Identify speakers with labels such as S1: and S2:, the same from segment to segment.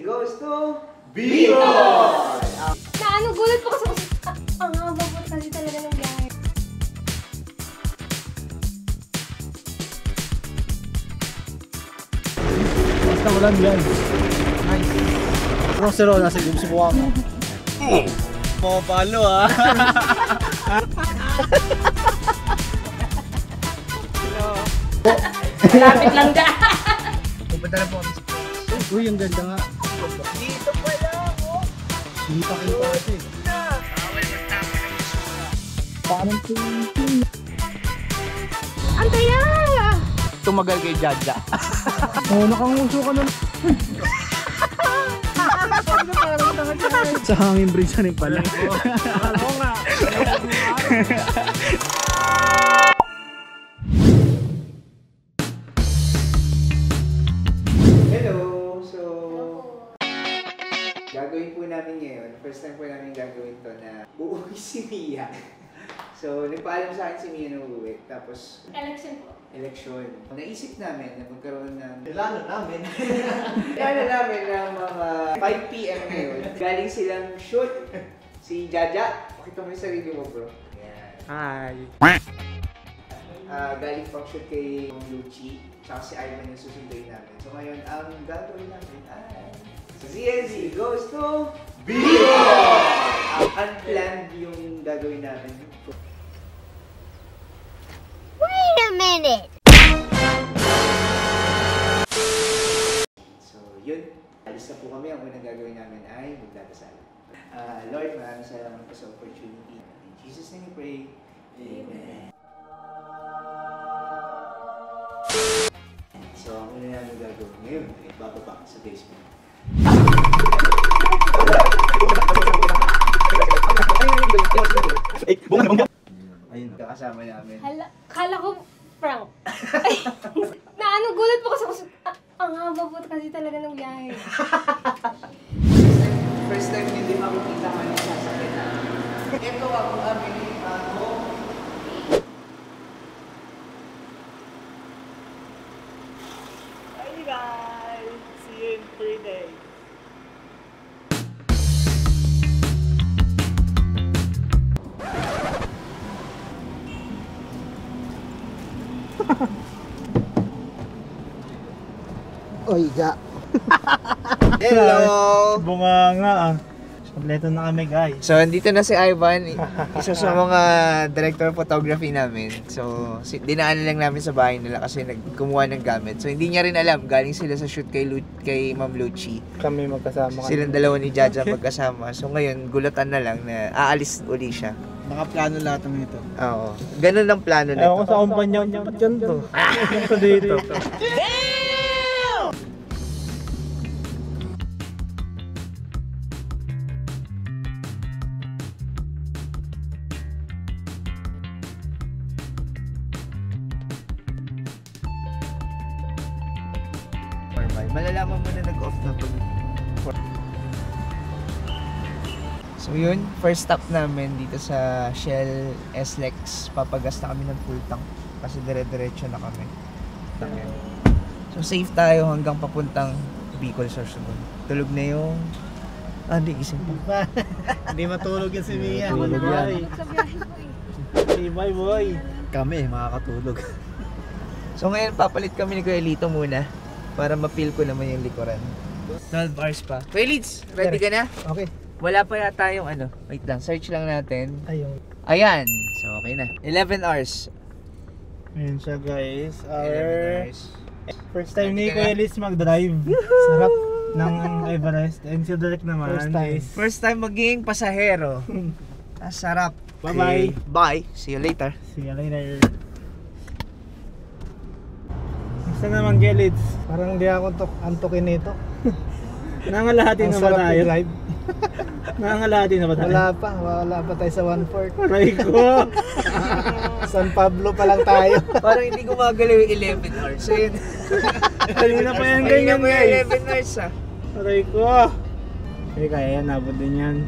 S1: goes to Bicol!
S2: Gulat po kasi ang haba po kasi talaga ng biyahe.
S3: Basta ulan yan. Nice. Rosero, nasa subukan mo. Pumapalo ha.
S2: Malapit lang dyan.
S1: Pupunta na po kami sa place.
S3: Uy, ang ganda nga.
S1: Dito pa lang, oh!
S3: Hindi pa kayo kasi. Paano ito?
S2: Antay na!
S1: Tumagal kay Jaja.
S3: Oo, nakanguso ka na. Sa hangin bridge na rin pala. Oo nga.
S1: Hello! So, gagawin po namin ngayon. First time po namin gagawin to na uuwi si Mia. So, nagpaalam sa akin si Mia na uuwi. Tapos,
S2: Election po.
S1: eleksyon. Naisip namin na magkaroon ng...
S3: Plano namin.
S1: Plano namin ng mga 5 PM ngayon. Galing silang shoot. Si Jaja. Pakita mo yung sarili mo, bro. Yan.
S3: Hi.
S1: Galing pang shoot kay Luchi. Tsaka si Ivan yung susunduin namin. So ngayon, ang gagawin namin ay... So CNC goes to Bicol! Unplanned yung gagawin namin.
S2: Wait a minute!
S1: So yun, alis na po kami. Ang unang gagawin namin ay magdadasal. Lord, maraming salamat po sa opportunity. In Jesus' name we pray. Amen. So ang una namin gagawin ngayon ay bababa sa basement. Ayun, kakasama namin.
S2: Kala ko prank. Gulat po kasi ang haba po kasi talaga ng biyahe.
S1: First time hindi makikita ka ng sasakyan na. Ito ako aming ako.
S3: Hi guys! See you in 3 days. Oy, ga.
S1: Hello!
S3: Bunga nga ah. Kompleto na kami guys.
S1: So, andito na si Ivan, isa sa mga director photography namin. So, dinaanan lang namin sa bahay nila kasi nagkumuha ng gamit. So, hindi niya rin alam, galing sila sa shoot kay Ma'am Luchi.
S3: Kami magkasama kami.
S1: Silang dalawa ni Jaja magkasama. So, ngayon, gulatan na lang na aalis uli siya.
S3: Nakaplano lahat ng ito.
S1: Oo. Ganun ang plano nito.
S3: Ewan ko sa kumpanya niya. Ba't yan to? Ito dito.
S1: Malalaman mo na nag-off na pag... So yun, first stop namin dito sa Shell SLEX. Papagas na kami ng full tank kasi dire-diretso na kami. So safe tayo hanggang papuntang Bicol, Sorsogon. Tulog na yung... hindi, gising pa.
S3: Hindi matulog yan si Mia.
S1: Matulog yan.
S2: Sa biyahe po eh.
S3: Hey, bye boy. Kami, makakatulog.
S1: So ngayon, papalit kami ni Kuya Lito muna para ma-feel ko naman yung likuran. 12 hours pa. Kuya Lids, ready ka na?
S3: Okay.
S1: Wala pa yata yung ano. Wait lang, search lang natin.
S3: Ayun.
S1: Ayan. So, okay na. 11 hours.
S3: Ayun siya guys.
S1: 11
S3: Our
S1: hours.
S3: first time ni
S1: Ready ka
S3: Kuya
S1: na?
S3: Liz mag-drive. Sarap ng Everest. And si Derek naman.
S4: First time.
S3: is-
S1: First time maging pasahero. Sarap.
S3: Bye-bye.
S1: Okay. Bye. See you later.
S3: See you later. Gusto naman Kuya Liz.
S4: Parang hindi ako antukin nito.
S3: Nangalahati
S4: Ang
S3: na ba
S4: sarap
S3: tayo?
S4: i-drive.
S3: Nangalahati na ba tayo?
S4: Wala pa tayo sa 1/4.
S3: Aray ko.
S4: San Pablo pa lang tayo.
S1: Parang hindi gumagalaw yung 11 hours. So yun.
S3: Kanina pa yan
S1: Kanina
S3: ganyan
S1: pa yung
S3: guys.
S1: 11 hours ah.
S3: Aray ko. Okay, kaya yan. Nabot din yan.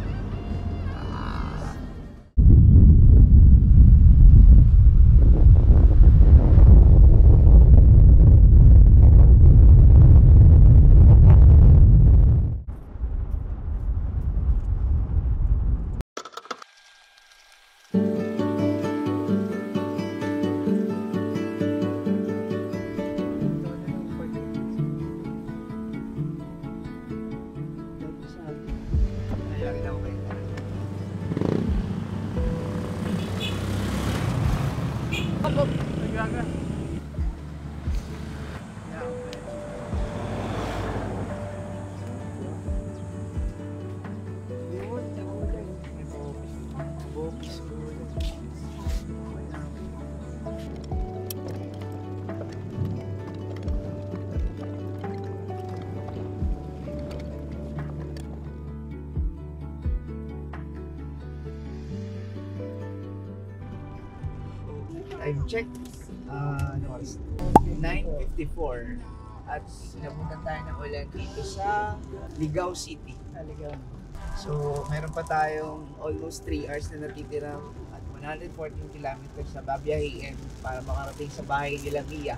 S1: lang ina ko kayo.
S3: Nagaga.
S1: Time check. Ano oras? 9:54. At napunta tayo ng ulan dito sa Ligao City.
S4: Aligaw.
S1: So, meron pa tayong almost 3 hours na natitira at 114 kilometers na babiyahin para makarating sa bahay nila Mia.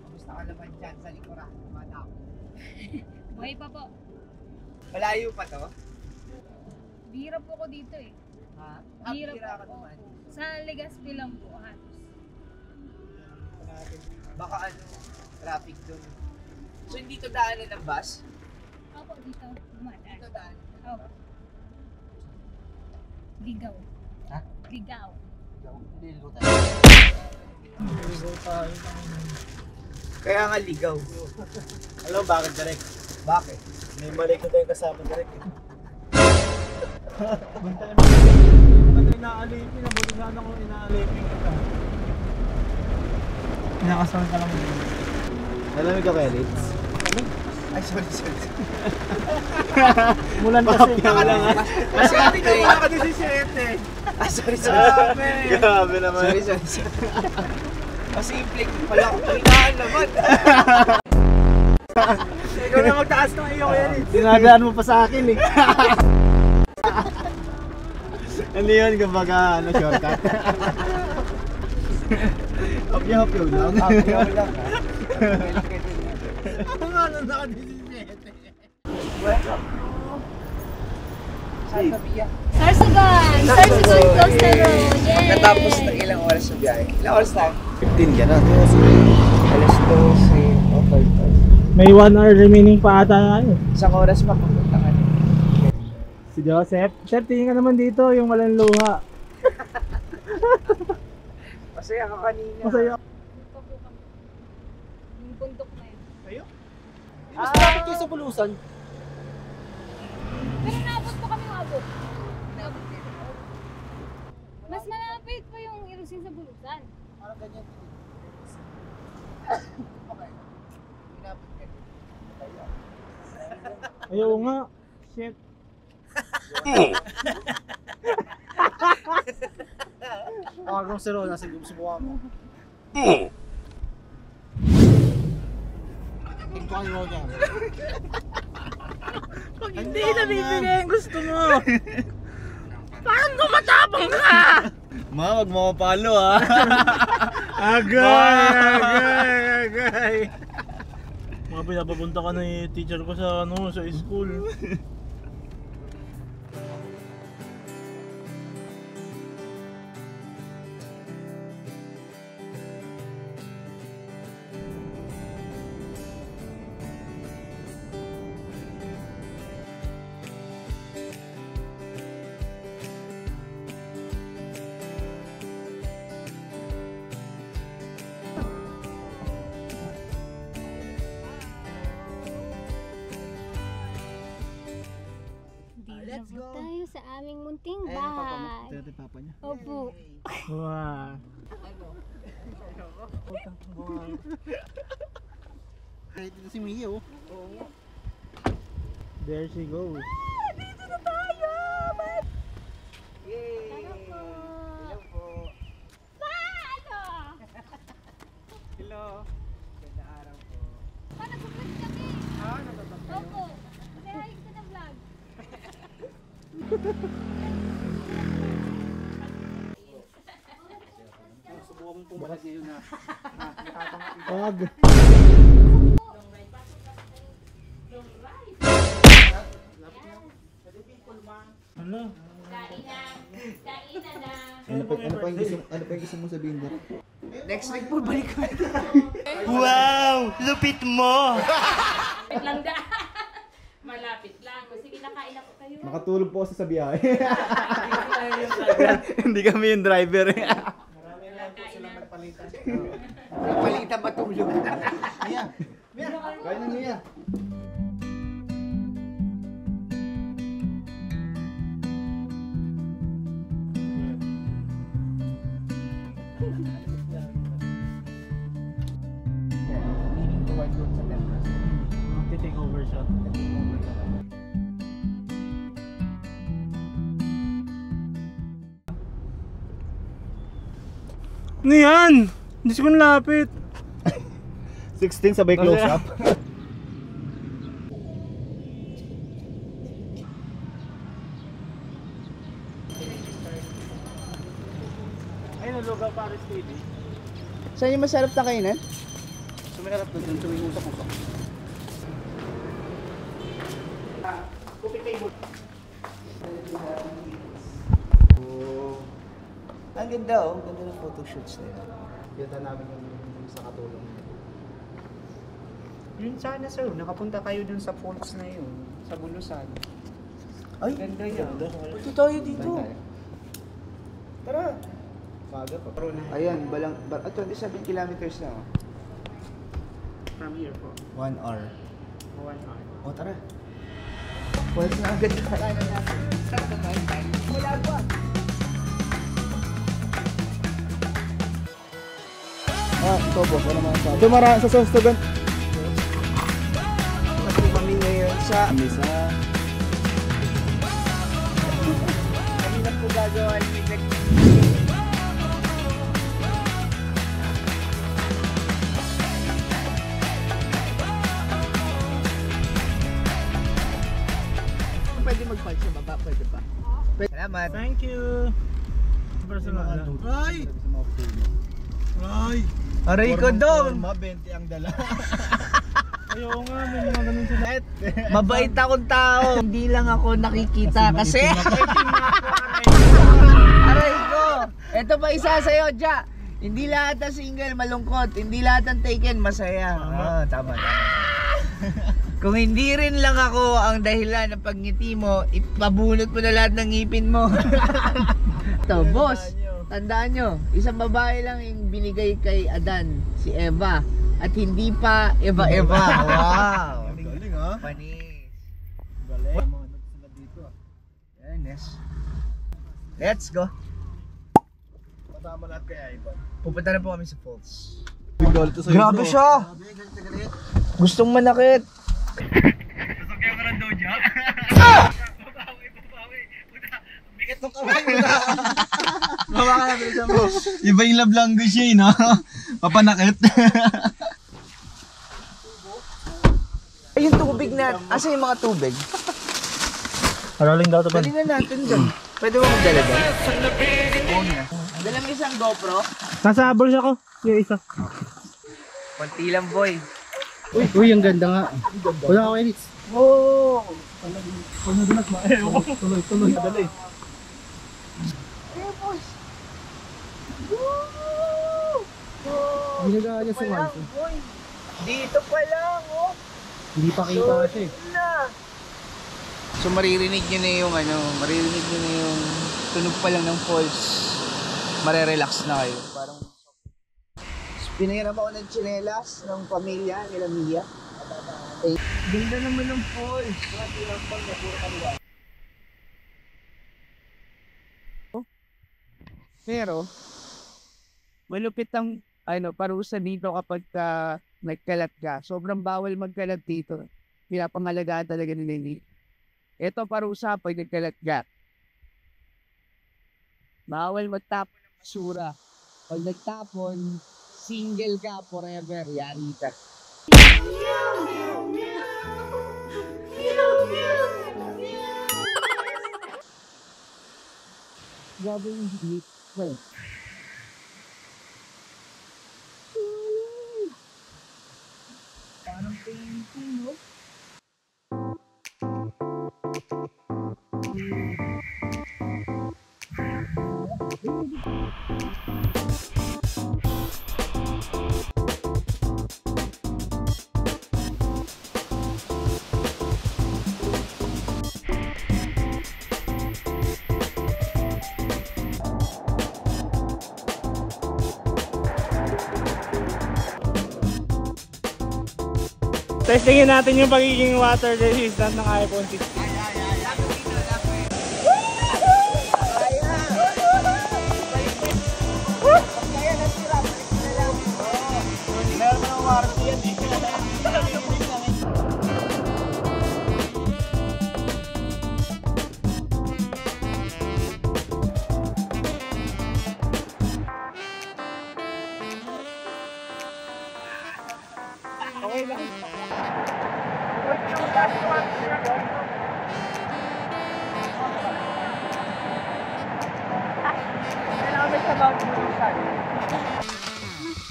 S1: Kamusta ka naman dyan sa likuran? Mata ako.
S2: Buhay pa po.
S1: Malayo pa to?
S2: Bihira po ko dito eh.
S1: Ha?
S2: Bihira
S1: Bihira ka
S2: po
S1: naman.
S2: ako. Sa Legazpi lang po halos.
S1: Baka ano, traffic dun. So, hindi to daanan ng bus?
S2: Opo, dito. Dumadaan.
S1: Ito daanan.
S2: Opo. Ligaw.
S1: Ha?
S2: Ligaw.
S1: Ligaw tayo. Kaya nga ligaw.
S4: Alam mo bakit direct?
S1: Bakit?
S4: May balik na tayong kasama direct eh.
S3: Ba't inaalipin? Nabuti sana kung inaalipin ka. Pinakasama ka lang mo.
S4: Nalamig ka kaya, Litz?
S1: Ay, sorry.
S3: Mulan kasi.
S1: Kasi ate ko yung
S3: Baka 17.
S1: Ah, sorry.
S4: Grabe naman.
S1: Sorry. Kasi implic pala ako. Pahinaan naman.
S3: Ikaw na magtaas ng iyo kaya Litz.
S4: Dinadaan mo pa sa akin eh. Ano yun? Kumbaga, shortcut. Hapyaw lang.
S1: Hapyaw lang.
S3: Ang ano na 17.
S1: Welcome. Santa Mia.
S2: Sarsugan! Sarsugan Coastal Road! Yay!
S1: Katapos ng ilang oras sa biyahe. Ilang oras tayo?
S4: 15 ka na.
S1: Alas 12. Okay.
S3: May 1 hour remaining pa ata tayo.
S1: Isang oras pa papunta ka na.
S3: Si Joseph. Chef, tingin ka naman dito yung walang luha.
S1: Masaya ka kanina.
S3: Masaya.
S2: Yung bundok na yun.
S3: Mas malapit kayo sa Bulusan.
S2: Pero naabot po kami maabot. Naabot din. Mas malapit pa yung Ilusin sa Bulusan.
S1: Parang ganyan. Okay. Inabot ka.
S3: Ayaw nga. Shit.
S4: Pakagong si Ron, nasa subukan mo. Ito kayo mo niyan.
S3: Pag hindi nabibigay ang gusto mo. Parang tumatapang ka!
S4: Ma, wag mo mapalo ha.
S3: Agay! Mga pinapapunta ka na yung teacher ko sa sa school.
S2: Let's go tayo sa aming munting bahay.
S4: Ito yung papa niya.
S2: Opo.
S3: Wow.
S4: Kahit ito si Mia oh.
S3: There she goes.
S2: Dito na tayo!
S1: Yay!
S2: Hello po.
S1: Hello po.
S2: Paano?
S1: Hello. Ganda araw po.
S2: Paano nag-vlog kami?
S1: Natatak
S2: Opo. Kaya ka na vlog.
S4: Subukan mong pumalag niya yun ha.
S3: Pag. Ano?
S4: Ano pa yung gusto mo sabihin doon?
S1: Next week po, balik kami.
S3: Wow! Lupit mo!
S5: Malapit lang da. Malapit lang. Sige, nakain na po kayo.
S4: Nakatulog po kasi sa biyahe.
S3: Hindi kami yung driver.
S4: Marami lang po silang nagpalitan.
S1: Nagpalitan matulog.
S4: Mia! Mia! Kaya na Mia!
S1: Leaning toward doon sa temples.
S3: Take over siya. Ano yan? Diyos ko nalapit.
S4: 16 sabay close up.
S3: Ayun, Lugaw Paris TV.
S1: Saan yung masarap na kainan?
S4: Suminarap doon dun, tuwing usap-usap.
S1: Ang ganda oh. Ang ganda ng photoshoots nila.
S4: Kita namin yung sa katulong.
S5: Yun sana sir, nakapunta kayo dun sa falls na yun, sa Bulusan.
S1: Ay,
S5: Ganda yun.
S1: punta tayo dito. Tara.
S4: Maga pa.
S1: Ayan, at 27 kilometers na oh.
S5: From here po,
S1: 1 hour.
S5: 1 hour.
S1: O tara. Pwede na agad na. Wala pa.
S4: Ah, ito po. Ano naman sabi? Tumara sa Sostogan.
S1: Kasi kami ngayon sa...
S4: Misa.
S1: Kanina po gagawa ni Nick. Pwede mag-park sa baba, pwede pa. Salamat.
S3: Thank you. Personal ano. Ay! Ay!
S1: Aray ko dong!
S4: 20 ang dala.
S3: Ayaw nga, may mga ganun sila.
S1: Mabait akong tao. Hindi lang ako nakikita kasi. Aray ko! Ito pa isa sa'yo, Ja. Hindi lahat ng single malungkot. Hindi lahat ng taken masaya. Tama. Kung hindi rin lang ako ang dahilan ng pagngiti mo, ipabunot mo na lahat ng ngipin mo. Ito, boss. Tandaan nyo, isang babae lang yung binigay kay Adan, si Eva. At hindi pa Eva-Eva. Wow!
S4: Galing ha?
S1: Panis.
S4: Galing. Mga nagsunod dito ah.
S1: Yes. Let's go.
S4: Matama lahat kay Ivan.
S1: Pupunta na po kami sa falls.
S4: Bigol to sa'yo.
S1: Grabe siya! Gustong manakit.
S3: Sasakyan ka ng doja? Bigat ng kamay mo na. Bawa ka na bilisan mo.
S4: Iba yung love language niya, no? Papanakit.
S1: Ay, yung tubig na. Asa yung mga tubig?
S3: Haraling daw ito ba?
S1: Dali na natin dyan. Pwede mo magdala dyan? Oo na. Dala mo isang GoPro?
S3: Nasa bulsa ko. Yung isa.
S1: Konti lang, boy.
S4: Uy, ang ganda nga. Wala ako, Eris.
S1: Oh!
S4: Tuloy. Dali.
S1: Hey, boys!
S4: Ginagawa niya sa
S1: Wala,
S4: Marco.
S1: boy. Dito pa lang, oh.
S4: Hindi pa kita kasi.
S1: Na. So maririnig nyo na yung maririnig nyo na yung tunog pa lang ng falls. Marerelax na kayo. Parang pinahiram ako ng tsinelas ng pamilya nila Mia. Eh, ganda naman ng falls.
S5: Pero, malupit ang parusa dito kapag nagkalat ka. Sobrang bawal magkalat dito. Pinapangalagaan talaga nila ni. Ito parusa pag nagkalat ka. Bawal magtapon ng basura. Pag nagtapon, single ka forever. Yari ka. Grabe yung heat. Well, parang painting, no?
S3: Testingin natin yung pagiging water resistant ng iPhone 16.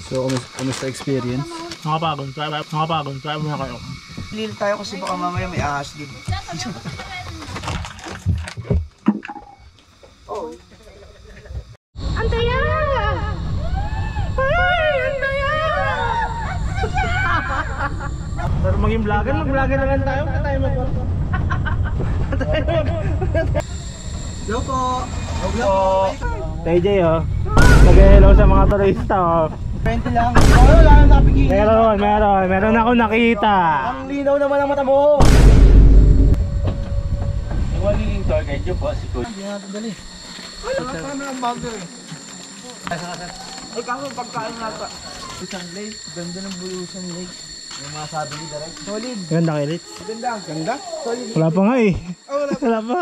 S4: So, kumusta experience?
S3: Nakapagod mo na kayo.
S1: Lil tayo kasi baka mamaya may ahas din.
S2: Antaya! Ay, antaya!
S3: Pero maging vlogger, mag-vlogger na lang tayo. Wala tayo
S1: Hello po!
S3: TJ oh. Nag-hello sa mga turista oh.
S1: 20 lang. Oh, wala nang napigil.
S3: Meron ako nakita.
S1: Ang linaw naman ang mata mo.
S4: Yung magiging tour guide nyo po, si Coach.
S1: Hindi natin dali. Wala kami ang bagger eh. Ay, kaso pagkain nata. Bulusan Lake. Ganda ng Bulusan Lake. Yung mga sabi ni Direct. Solid.
S3: Ganda kay Rich.
S1: Ganda. Ganda? Solid.
S3: Wala pa nga eh.
S1: Oh,
S3: Wala pa.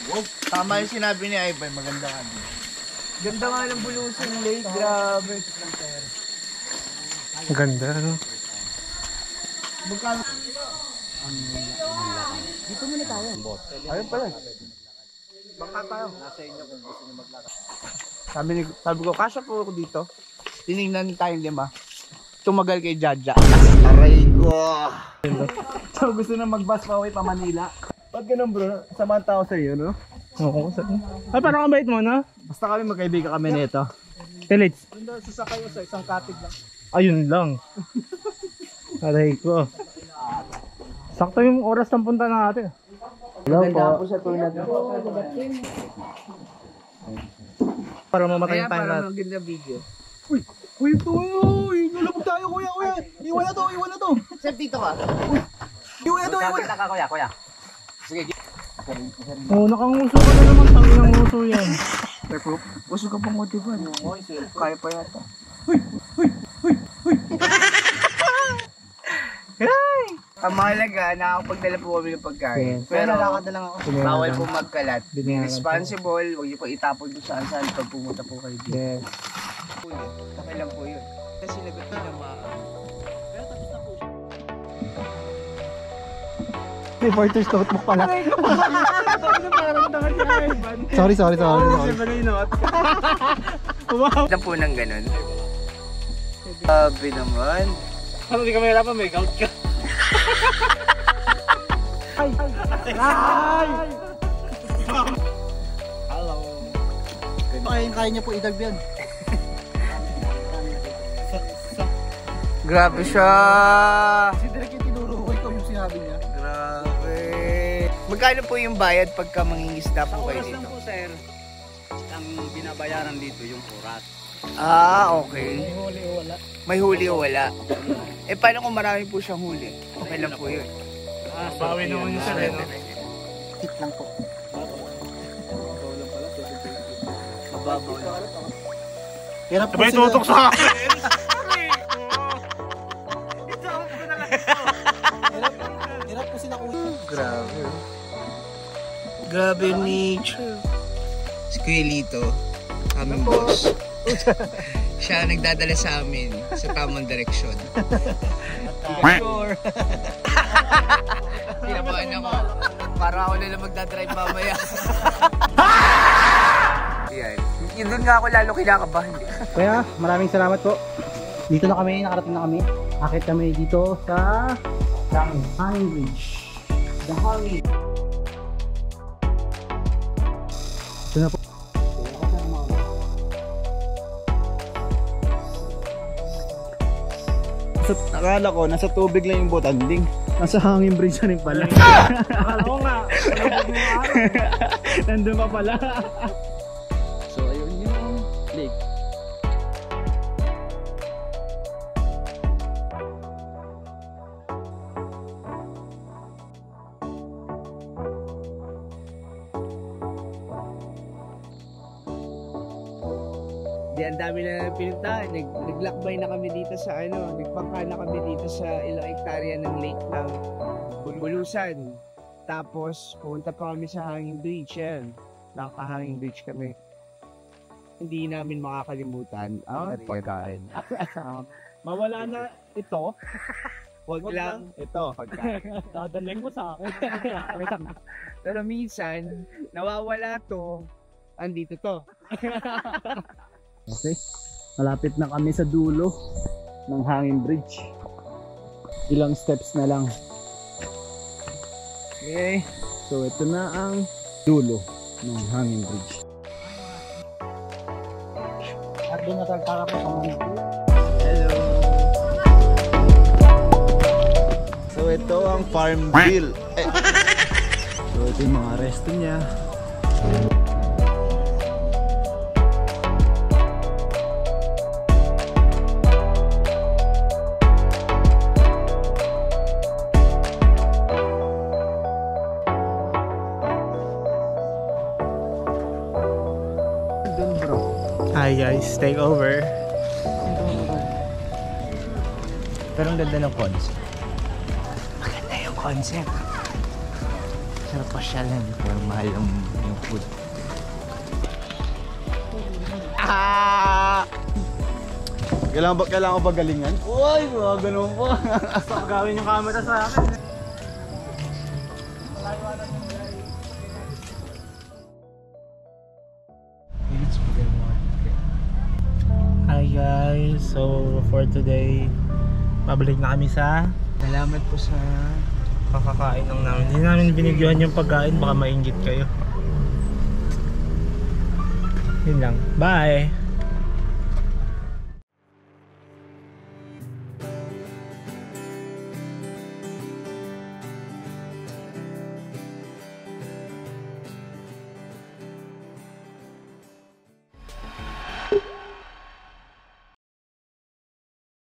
S1: Wow, tama yung sinabi ni Ivan. Maganda nga din. Ganda nga ng Bulusan Lake. Grabe.
S3: Ganda no.
S1: Magkano? Dito muna tayo. Ayun pala. Bangka tayo. Nasa inyo kung gusto nyo maglakad. Sabi ko, kasya po ako dito. Tinignan tayong 5. Tumagal kay Jaja. Aray ko. So gusto na mag-bus pa uwi pa Manila. Pag ganun bro, samahan tao sa iyo, no?
S3: Oo. Ay, parang ang bait mo no?
S1: Basta kami magkaibigan kami nito.
S3: Rich.
S1: Sasakay ko sa isang katig lang.
S3: Ayun lang. Aray ko. Sakto yung oras ng punta natin. Hello
S1: Ganda
S3: po.
S1: po sa tour na to.
S3: Para mamatay
S1: Kaya
S3: tayo
S1: para
S3: lahat.
S1: maganda video.
S4: Uy, ito! Nalabog tayo, kuya! Iwan na to!
S1: Sir, dito ka.
S4: Iwan na to!
S3: Oo, nakanguso ka na naman. Tangin ng nguso yan.
S1: Gusto ka pang motivan. Kaya pa yata. Ang mahalaga, nakakapagdala po kami ng pagkain. Pero
S4: Lalakad na lang ako.
S1: bawal po magkalat. Be
S3: Binayaran
S1: responsible, huwag niyo po itapon kung saan saan pag pumunta po kayo dito.
S3: Yes.
S1: Okay lang po yun. Kasi lagot din ang mga...
S3: Reporter's notebook pala.
S4: Sorry.
S1: Na po ng ganun. Sabi naman.
S3: Ano, di ka mahirapan, may gout ka.
S4: Kaya niya po idagb yan.
S1: Grabe siya!
S4: Si Direk yung tinuro ko, ikaw yung sinabi niya.
S1: Grabe! Magkano po yung bayad pagka mangingisda po kayo dito?
S6: po sir, ang binabayaran dito yung oras.
S1: Ah, okay. May huli o wala? Eh, paano kung marami po siyang huli? Okay lang po yun.
S3: Bawi naman yung sarili.
S4: Tip lang po.
S1: Mababaw lang.
S4: Hirap po
S3: Sabay
S4: sila.
S3: tutok sa akin.
S4: Hirap po sila kuya.
S1: Grabe. Grabe yung nature. Si Kuya Lito, aming boss. Siya nagdadala sa amin sa tamang direksyon. Sure. Pinabahan ako. Para ako na lang magdadrive mamaya. Yan. Yun doon nga ako lalo kinakabahan.
S6: Kaya maraming salamat po. Dito na kami, nakarating na kami. Akit kami dito sa Hanging Bridge. The Hanging. Ito na po.
S4: Akala ko, nasa tubig lang yung botanding. Nasa hanging bridge na rin pala.
S3: Akala ko nga.
S4: Nandun pa pala. So, ayun yung lake.
S5: Di, ang dami na pinuntahan. Naglakbay na kami dito sa nagpangka na kami dito sa ilang hektarya ng lake ng Bulusan. Tapos, pumunta pa kami sa Hanging Bridge. Yan. Nakaka-Hanging Bridge kami. Hindi namin makakalimutan ang pagkain.
S3: Mawala na ito.
S5: Wag lang ito.
S3: Dadalhin mo sa akin.
S5: Pero minsan, nawawala to, andito to.
S6: Okay. Malapit na kami sa dulo ng Hanging Bridge. Ilang steps na lang. Okay. So ito na ang dulo ng Hanging Bridge. At doon na para po sa Hanging Bridge.
S1: Hello! So ito ang Farmville.
S6: So ito yung mga resto niya.
S3: Hi guys, take over.
S1: Pero ang ganda ng concept. Maganda yung concept. Sarap pasyalan pero mahal yung food.
S6: Kailangan ko ba galingan? Uy, mga ganun po.
S3: Stop gawin yung camera sa akin. Hi guys, so for today, pabalik na kami sa
S1: Salamat po sa
S3: kakakain ng namin. Hindi namin binidyohan yung pagkain, baka mainggit kayo. Yun lang, bye!